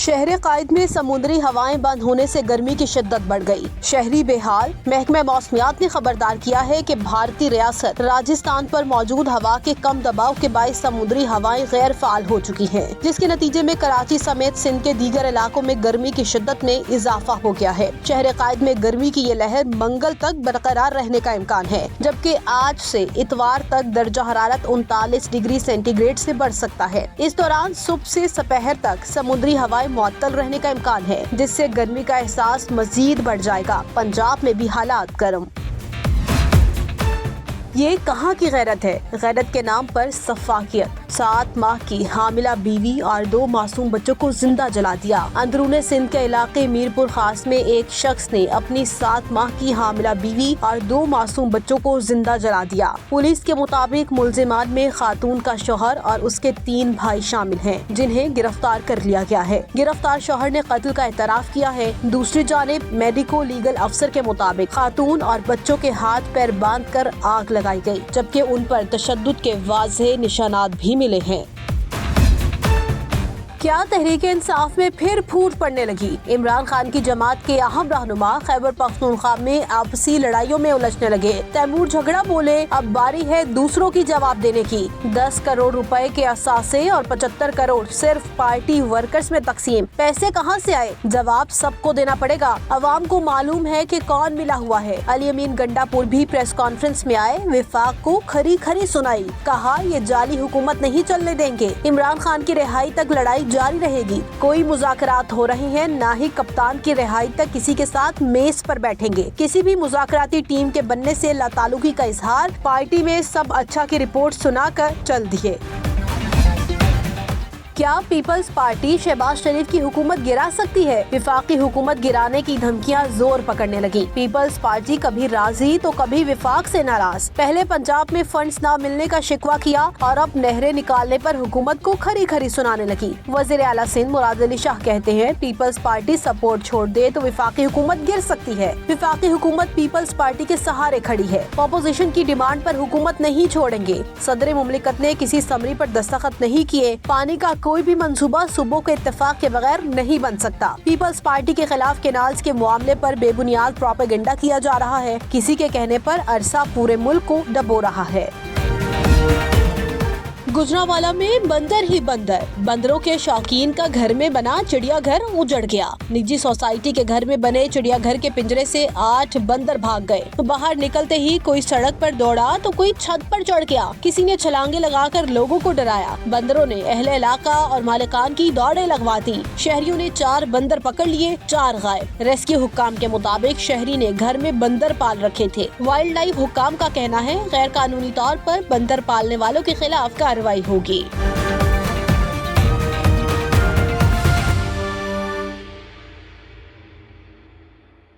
شہر قائد میں سمندری ہوائیں بند ہونے سے گرمی کی شدت بڑھ گئی، شہری بے حال۔ محکمہ موسمیات نے خبردار کیا ہے کہ بھارتی ریاست راجستھان پر موجود ہوا کے کم دباؤ کے باعث سمندری ہوائیں غیر فعال ہو چکی ہیں، جس کے نتیجے میں کراچی سمیت سندھ کے دیگر علاقوں میں گرمی کی شدت میں اضافہ ہو گیا ہے۔ شہر قائد میں گرمی کی یہ لہر منگل تک برقرار رہنے کا امکان ہے، جبکہ آج سے اتوار تک درجہ حرارت 39 ڈگری سینٹی گریڈ سے بڑھ سکتا ہے۔ اس دوران صبح سے دوپہر تک سمندری ہوائیں معطل رہنے کا امکان ہے، جس سے گرمی کا احساس مزید بڑھ جائے گا۔ پنجاب میں بھی حالات گرم۔ یہ کہاں کی غیرت ہے؟ غیرت کے نام پر سفاکیت۔ 7 ماہ کی حاملہ بیوی اور 2 معصوم بچوں کو زندہ جلا دیا۔ اندرون سندھ کے علاقے میرپور خاص میں ایک شخص نے اپنی 7 ماہ کی حاملہ بیوی اور 2 معصوم بچوں کو زندہ جلا دیا۔ پولیس کے مطابق ملزمان میں خاتون کا شوہر اور اس کے 3 بھائی شامل ہیں، جنہیں گرفتار کر لیا گیا ہے۔ گرفتار شوہر نے قتل کا اعتراف کیا ہے۔ دوسری جانب میڈیکو لیگل افسر کے مطابق خاتون اور بچوں کے ہاتھ پیر باندھ کر آگ لگائی گئی، جبکہ ان پر تشدد کے واضح نشانات بھی ملے ہیں۔ کیا تحریک انصاف میں پھر پھوٹ پڑنے لگی؟ عمران خان کی جماعت کے اہم رہنما خیبر پختونخوا میں آپسی لڑائیوں میں الجھنے لگے۔ تیمور جھگڑا بولے، اب باری ہے دوسروں کی جواب دینے کی۔ 10 کروڑ روپے کے اثاثے اور 75 کروڑ صرف پارٹی ورکرز میں تقسیم۔ پیسے کہاں سے آئے؟ جواب سب کو دینا پڑے گا۔ عوام کو معلوم ہے کہ کون ملا ہوا ہے۔ علی امین گنڈا پور بھی پریس کانفرنس میں آئے، وفاق کو کھری کھری سنائی، کہا یہ جعلی حکومت نہیں چلنے دیں گے۔ عمران خان کی رہائی تک لڑائی جاری رہے گی۔ کوئی مذاکرات ہو رہے ہیں، نہ ہی کپتان کی رہائی تک کسی کے ساتھ میز پر بیٹھیں گے۔ کسی بھی مذاکراتی ٹیم کے بننے سے لا تعلقی کا اظہار، پارٹی میں سب اچھا کی رپورٹ سنا کر چل دیے۔ کیا پیپلز پارٹی شہباز شریف کی حکومت گرا سکتی ہے؟ وفاقی حکومت گرانے کی دھمکیاں زور پکڑنے لگی۔ پیپلز پارٹی کبھی راضی تو کبھی وفاق سے ناراض۔ پہلے پنجاب میں فنڈز نہ ملنے کا شکوہ کیا اور اب نہریں نکالنے پر حکومت کو کھری کھری سنانے لگی۔ وزیر اعلیٰ سندھ مراد علی شاہ کہتے ہیں پیپلز پارٹی سپورٹ چھوڑ دے تو وفاقی حکومت گر سکتی ہے۔ وفاقی حکومت پیپلز پارٹی کے سہارے کھڑی ہے۔ اپوزیشن کی ڈیمانڈ پر حکومت نہیں چھوڑیں گے۔ صدر مملکت نے کسی سمری پر دستخط نہیں کیے۔ پانی کا کوئی بھی منصوبہ صوبوں کے اتفاق کے بغیر نہیں بن سکتا۔ پیپلز پارٹی کے خلاف کینالز کے معاملے پر بے بنیاد پروپیگنڈا کیا جا رہا ہے۔ کسی کے کہنے پر عرصہ پورے ملک کو ڈبو رہا ہے۔ گجرانوالہ میں بندر ہی بندر، بندروں کے شوقین کا گھر میں بنا چڑیا گھر اجڑ گیا۔ نجی سوسائٹی کے گھر میں بنے چڑیا گھر کے پنجرے سے 8 بندر بھاگ گئے۔ باہر نکلتے ہی کوئی سڑک پر دوڑا تو کوئی چھت پر چڑھ گیا۔ کسی نے چھلانگیں لگا کر لوگوں کو ڈرایا۔ بندروں نے اہل علاقہ اور مالکان کی دوڑیں لگوا دی۔ شہریوں نے 4 بندر پکڑ لیے، 4 غائب۔ ریسکیو حکام کے مطابق شہری نے گھر میں بندر پال رکھے تھے۔ وائلڈ لائف حکام کا کہنا ہے غیر قانونی طور پر بندر پالنے والوں کے خلاف کارروائی ہوگی۔